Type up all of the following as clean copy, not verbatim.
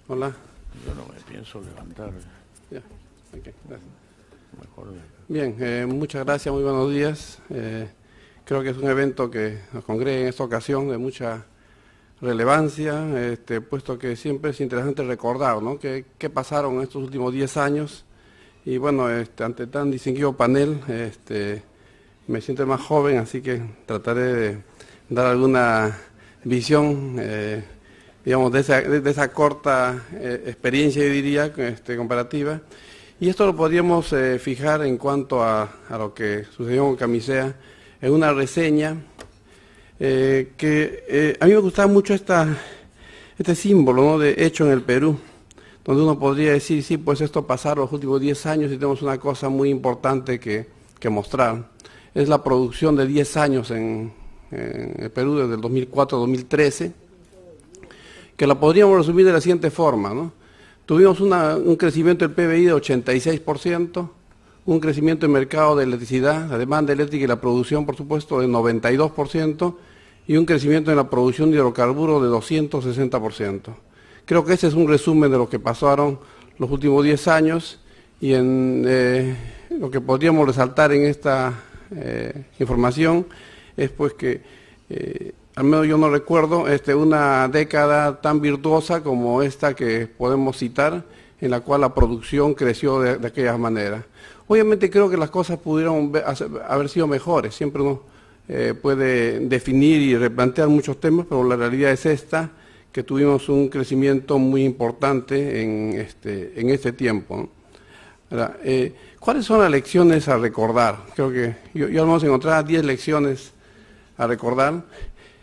Hola. Yo no me pienso levantar. Ya, ok, gracias. Mejor. Bien, muchas gracias, muy buenos días. Creo que es un evento que nos congrega en esta ocasión de mucha relevancia, puesto que siempre es interesante recordar, ¿no?, qué pasaron en estos últimos 10 años. Y bueno, ante tan distinguido panel, me siento más joven, así que trataré de dar alguna visión, digamos, de esa corta experiencia, yo diría, comparativa. Y esto lo podríamos fijar en cuanto a lo que sucedió con Camisea, en una reseña que a mí me gustaba mucho este símbolo, ¿no?, de hecho en el Perú, donde uno podría decir, sí, pues esto pasaron los últimos 10 años y tenemos una cosa muy importante que mostrar. Es la producción de 10 años en el Perú, desde el 2004 a 2013, que la podríamos resumir de la siguiente forma, ¿no? Tuvimos un crecimiento del PBI de 86%, un crecimiento en mercado de electricidad, la demanda eléctrica y la producción, por supuesto, de 92%, y un crecimiento en la producción de hidrocarburos de 260%. Creo que ese es un resumen de lo que pasaron los últimos 10 años, y en lo que podríamos resaltar en esta información es pues que al menos yo no recuerdo una década tan virtuosa como esta que podemos citar, en la cual la producción creció de aquella manera. Obviamente creo que las cosas pudieron haber sido mejores, siempre uno puede definir y replantear muchos temas, pero la realidad es esta, que tuvimos un crecimiento muy importante en este tiempo, ¿no? Ahora, ¿cuáles son las lecciones a recordar? Creo que yo vamos a encontrar 10 lecciones a recordar,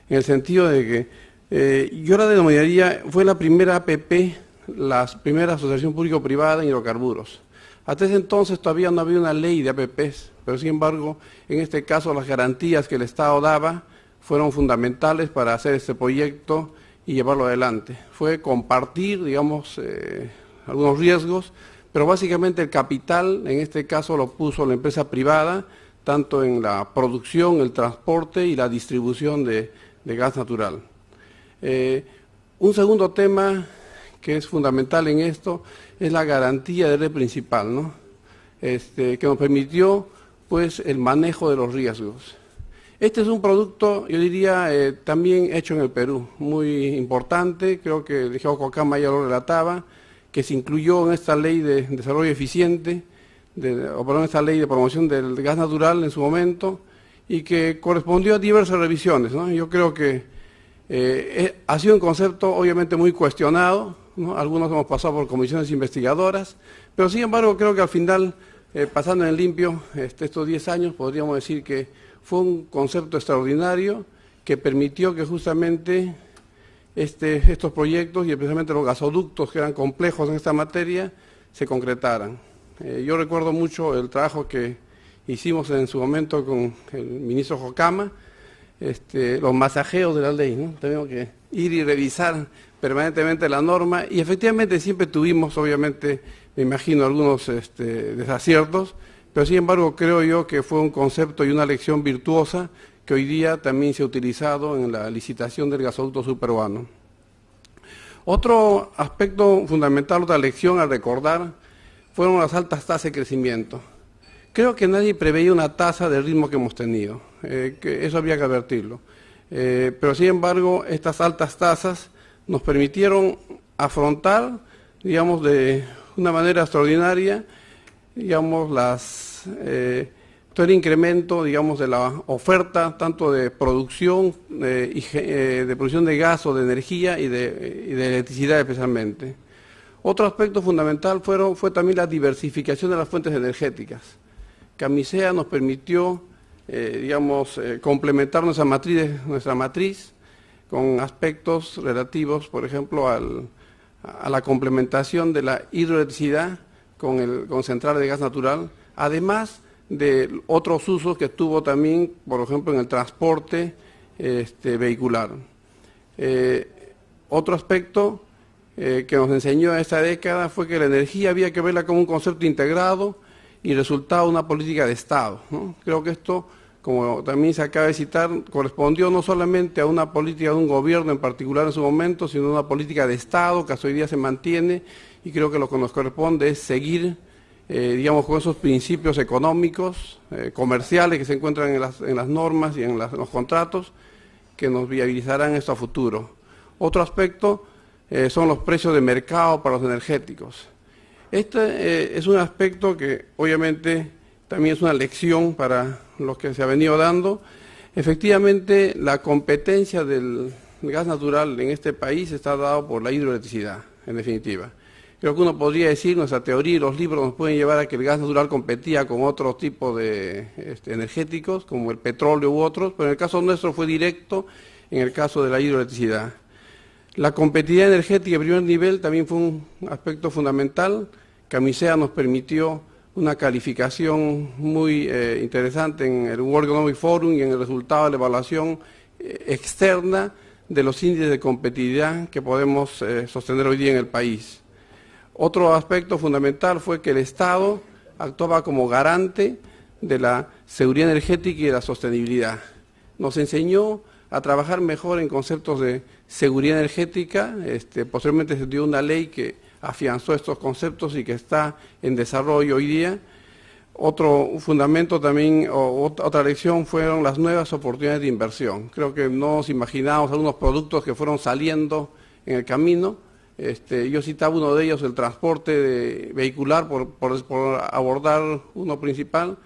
en el sentido de que yo la denominaría, fue la primera APP, la primera asociación público-privada en hidrocarburos. Hasta ese entonces todavía no había una ley de APPs, pero sin embargo, en este caso las garantías que el Estado daba fueron fundamentales para hacer este proyecto y llevarlo adelante. Fue compartir, digamos, algunos riesgos, pero básicamente el capital, en este caso, lo puso la empresa privada, tanto en la producción, el transporte y la distribución de gas natural. Un segundo tema que es fundamental en esto es la garantía de red principal, ¿no?, que nos permitió pues el manejo de los riesgos. Este es un producto, yo diría, también hecho en el Perú, muy importante. Creo que el ingeniero Jocama ya lo relataba, que se incluyó en esta ley de desarrollo eficiente, o en esta ley de promoción del gas natural en su momento, y que correspondió a diversas revisiones, ¿no? Yo creo que ha sido un concepto obviamente muy cuestionado, ¿no? Algunos hemos pasado por comisiones investigadoras, pero sin embargo creo que al final, pasando en limpio estos 10 años, podríamos decir que fue un concepto extraordinario que permitió que justamente estos proyectos, y especialmente los gasoductos, que eran complejos en esta materia, se concretaran. Yo recuerdo mucho el trabajo que hicimos en su momento con el ministro Jocama, los masajeos de la ley, ¿no? Tenemos que ir y revisar permanentemente la norma, y efectivamente siempre tuvimos, obviamente, me imagino, algunos desaciertos, pero sin embargo creo yo que fue un concepto y una lección virtuosa que hoy día también se ha utilizado en la licitación del gasoducto subperuano. Otro aspecto fundamental, otra lección a recordar, fueron las altas tasas de crecimiento. Creo que nadie preveía una tasa del ritmo que hemos tenido, que eso había que advertirlo. Pero sin embargo, estas altas tasas nos permitieron afrontar, digamos, de una manera extraordinaria, digamos, todo el incremento, digamos, de la oferta, tanto de producción, de producción de gas o de energía y de electricidad especialmente. Otro aspecto fundamental fue también la diversificación de las fuentes energéticas. Camisea nos permitió, digamos, complementar nuestra matriz con aspectos relativos, por ejemplo, a la complementación de la hidroelectricidad con centrales de gas natural, además de otros usos que tuvo también, por ejemplo, en el transporte vehicular. Otro aspecto que nos enseñó esta década fue que la energía había que verla como un concepto integrado y resultado de una política de Estado, ¿no? Creo que esto como también se acaba de citar, correspondió no solamente a una política de un gobierno en particular en su momento, sino a una política de Estado que hasta hoy día se mantiene, y creo que lo que nos corresponde es seguir, digamos, con esos principios económicos, comerciales que se encuentran en las normas y en los contratos, que nos viabilizarán esto a futuro. Otro aspecto son los precios de mercado para los energéticos. Este es un aspecto que obviamente también es una lección para lo que se ha venido dando. Efectivamente, la competencia del gas natural en este país está dado por la hidroelectricidad, en definitiva. Creo que uno podría decir, nuestra teoría y los libros nos pueden llevar a que el gas natural competía con otros tipos de energéticos, como el petróleo u otros, pero en el caso nuestro fue directo en el caso de la hidroelectricidad. La competitividad energética de primer nivel también fue un aspecto fundamental. Camisea nos permitió una calificación muy interesante en el World Economic Forum y en el resultado de la evaluación externa de los índices de competitividad que podemos sostener hoy día en el país. Otro aspecto fundamental fue que el Estado actuaba como garante de la seguridad energética y de la sostenibilidad. Nos enseñó a trabajar mejor en conceptos de seguridad energética. Posteriormente se dio una ley que afianzó estos conceptos y que está en desarrollo hoy día. Otro fundamento también, otra lección, fueron las nuevas oportunidades de inversión. Creo que no nos imaginábamos algunos productos que fueron saliendo en el camino. Yo citaba uno de ellos, el transporte vehicular, por abordar uno principal.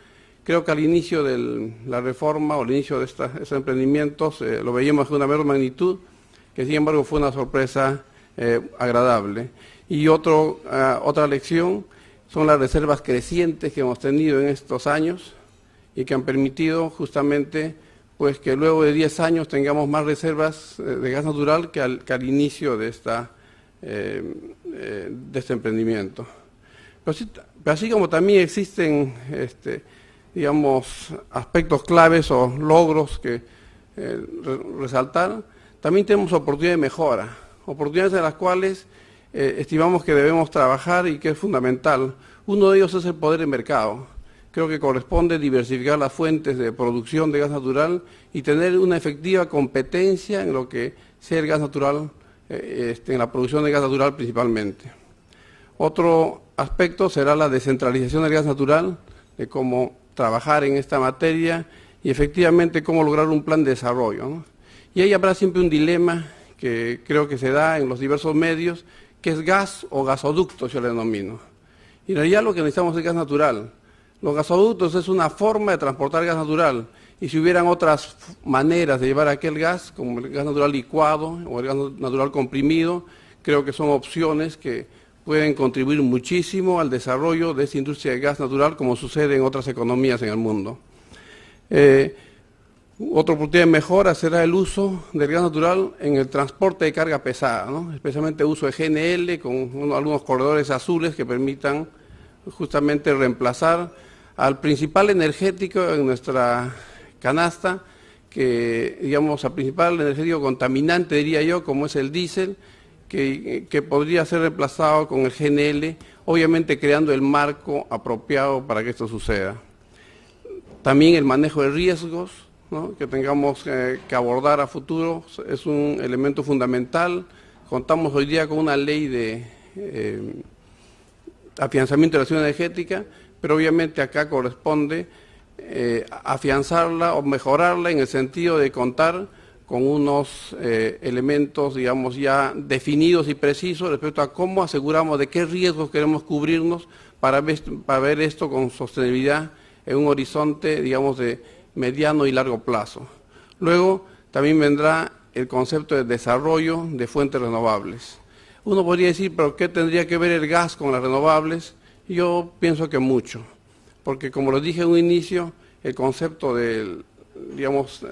Creo que al inicio de la reforma o al inicio de estos emprendimientos lo veíamos con una menor magnitud, que sin embargo fue una sorpresa agradable. Y otra lección son las reservas crecientes que hemos tenido en estos años y que han permitido justamente pues que luego de 10 años tengamos más reservas de gas natural que al inicio de este emprendimiento. Pero así como también existen digamos, aspectos claves o logros que resaltar, también tenemos oportunidades de mejora, oportunidades en las cuales estimamos que debemos trabajar y que es fundamental. Uno de ellos es el poder de mercado. Creo que corresponde diversificar las fuentes de producción de gas natural y tener una efectiva competencia en lo que sea el gas natural, en la producción de gas natural principalmente. Otro aspecto será la descentralización del gas natural, de cómo trabajar en esta materia y efectivamente cómo lograr un plan de desarrollo, ¿no? Y ahí habrá siempre un dilema que creo que se da en los diversos medios, que es gas o gasoductos, yo le denomino. Y en realidad lo que necesitamos es gas natural. Los gasoductos es una forma de transportar gas natural, y si hubieran otras maneras de llevar aquel gas, como el gas natural licuado o el gas natural comprimido, creo que son opciones que pueden contribuir muchísimo al desarrollo de esta industria de gas natural, como sucede en otras economías en el mundo. Otra oportunidad de mejora será el uso del gas natural en el transporte de carga pesada, ¿no? Especialmente el uso de GNL con algunos corredores azules que permitan justamente reemplazar al principal energético en nuestra canasta, que digamos al principal energético contaminante, diría yo, como es el diésel, que podría ser reemplazado con el GNL, obviamente creando el marco apropiado para que esto suceda. También el manejo de riesgos, ¿no?, que tengamos que abordar a futuro es un elemento fundamental. Contamos hoy día con una ley de afianzamiento de la seguridad energética, pero obviamente acá corresponde afianzarla o mejorarla en el sentido de contar con unos elementos, digamos, ya definidos y precisos respecto a cómo aseguramos de qué riesgos queremos cubrirnos para ver esto con sostenibilidad en un horizonte, digamos, de mediano y largo plazo. Luego también vendrá el concepto de desarrollo de fuentes renovables. Uno podría decir, ¿pero qué tendría que ver el gas con las renovables? Yo pienso que mucho, porque como lo dije en un inicio, el concepto de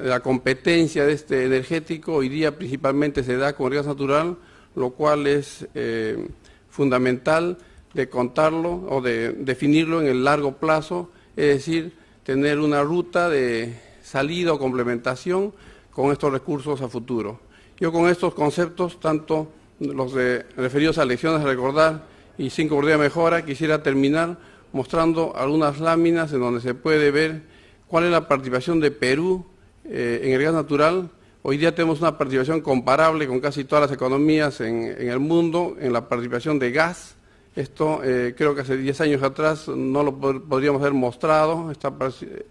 la competencia de este energético hoy día principalmente se da con el gas natural, lo cual es fundamental de contarlo o de definirlo en el largo plazo, es decir, tener una ruta de salida o complementación con estos recursos a futuro. Yo con estos conceptos, tanto los referidos a lecciones a recordar y 5 oportunidades de mejora, quisiera terminar mostrando algunas láminas en donde se puede ver ¿Cuál es la participación de Perú en el gas natural? Hoy día tenemos una participación comparable con casi todas las economías en el mundo en la participación de gas. Esto creo que hace 10 años atrás no lo podríamos haber mostrado,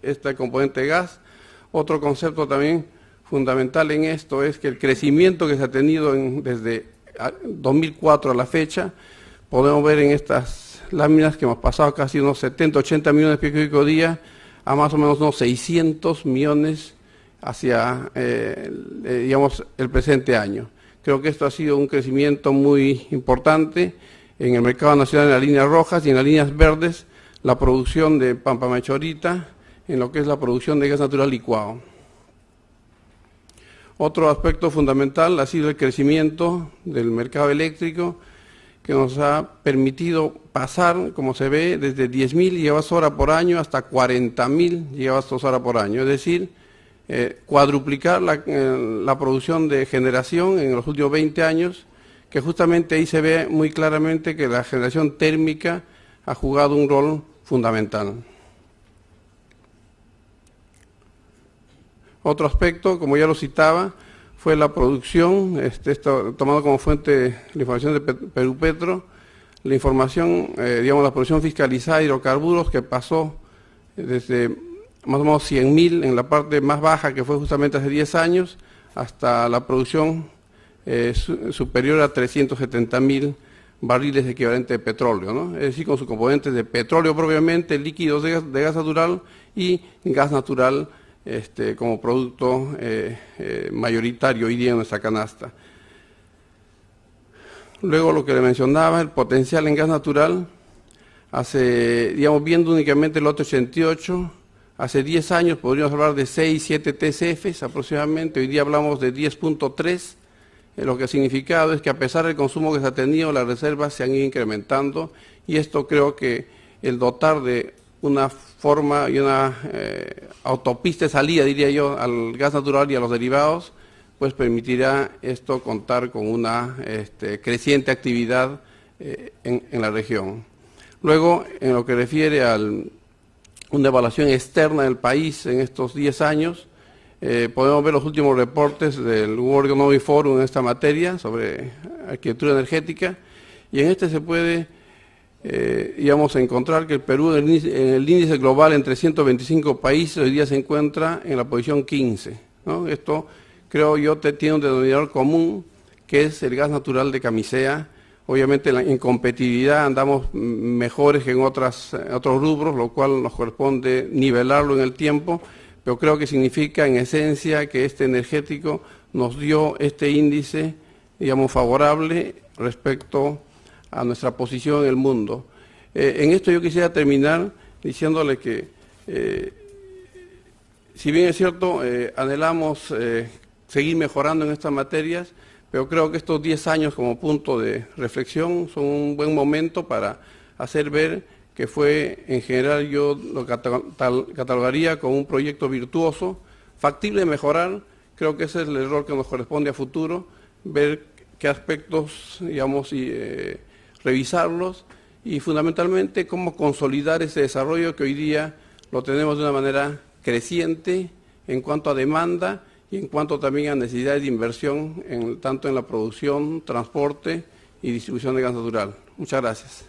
este componente de gas. Otro concepto también fundamental en esto es que el crecimiento que se ha tenido desde 2004 a la fecha, podemos ver en estas láminas que hemos pasado casi unos 70, 80 millones de pico día a más o menos unos 600 millones hacia, digamos, el presente año. Creo que esto ha sido un crecimiento muy importante en el mercado nacional en las líneas rojas y en las líneas verdes, la producción de Pampamechorita, en lo que es la producción de gas natural licuado. Otro aspecto fundamental ha sido el crecimiento del mercado eléctrico, que nos ha permitido pasar, como se ve, desde 10.000 GWh por año hasta 40.000 GWh por año, es decir, cuadruplicar la producción de generación en los últimos 20 años, que justamente ahí se ve muy claramente que la generación térmica ha jugado un rol fundamental. Otro aspecto, como ya lo citaba, fue la producción, esto tomado como fuente la información de Perupetro, la información, digamos, la producción fiscalizada de hidrocarburos que pasó desde más o menos 100.000 en la parte más baja, que fue justamente hace 10 años, hasta la producción superior a 370.000 barriles de equivalente de petróleo, ¿no? Es decir, con sus componentes de petróleo propiamente, líquidos de gas natural y gas natural como producto mayoritario hoy día en nuestra canasta. Luego lo que le mencionaba, el potencial en gas natural, digamos, viendo únicamente el lote 88, hace 10 años podríamos hablar de 6, 7 TCFs aproximadamente, hoy día hablamos de 10.3, lo que ha significado es que a pesar del consumo que se ha tenido, las reservas se han ido incrementando, y esto creo que el dotar de una forma y una autopista de salida, diría yo, al gas natural y a los derivados, pues permitirá esto contar con una creciente actividad en la región. Luego, en lo que refiere a una evaluación externa del país en estos 10 años, podemos ver los últimos reportes del World Economic Forum en esta materia sobre arquitectura energética, y en este se puede digamos, encontrar que el Perú en el índice global entre 125 países hoy día se encuentra en la posición 15, ¿no? Esto, creo yo, tiene un denominador común, que es el gas natural de Camisea. Obviamente en competitividad andamos mejores que en otros rubros, lo cual nos corresponde nivelarlo en el tiempo, pero creo que significa en esencia que este energético nos dio este índice, digamos, favorable respecto a nuestra posición en el mundo. En esto yo quisiera terminar diciéndole que, si bien es cierto, anhelamos seguir mejorando en estas materias, pero creo que estos 10 años como punto de reflexión son un buen momento para hacer ver que fue, en general, yo lo catalogaría como un proyecto virtuoso, factible de mejorar. Creo que ese es el error que nos corresponde a futuro, ver qué aspectos, digamos, revisarlos, y fundamentalmente cómo consolidar ese desarrollo que hoy día lo tenemos de una manera creciente en cuanto a demanda y en cuanto también a necesidades de inversión, tanto en la producción, transporte y distribución de gas natural. Muchas gracias.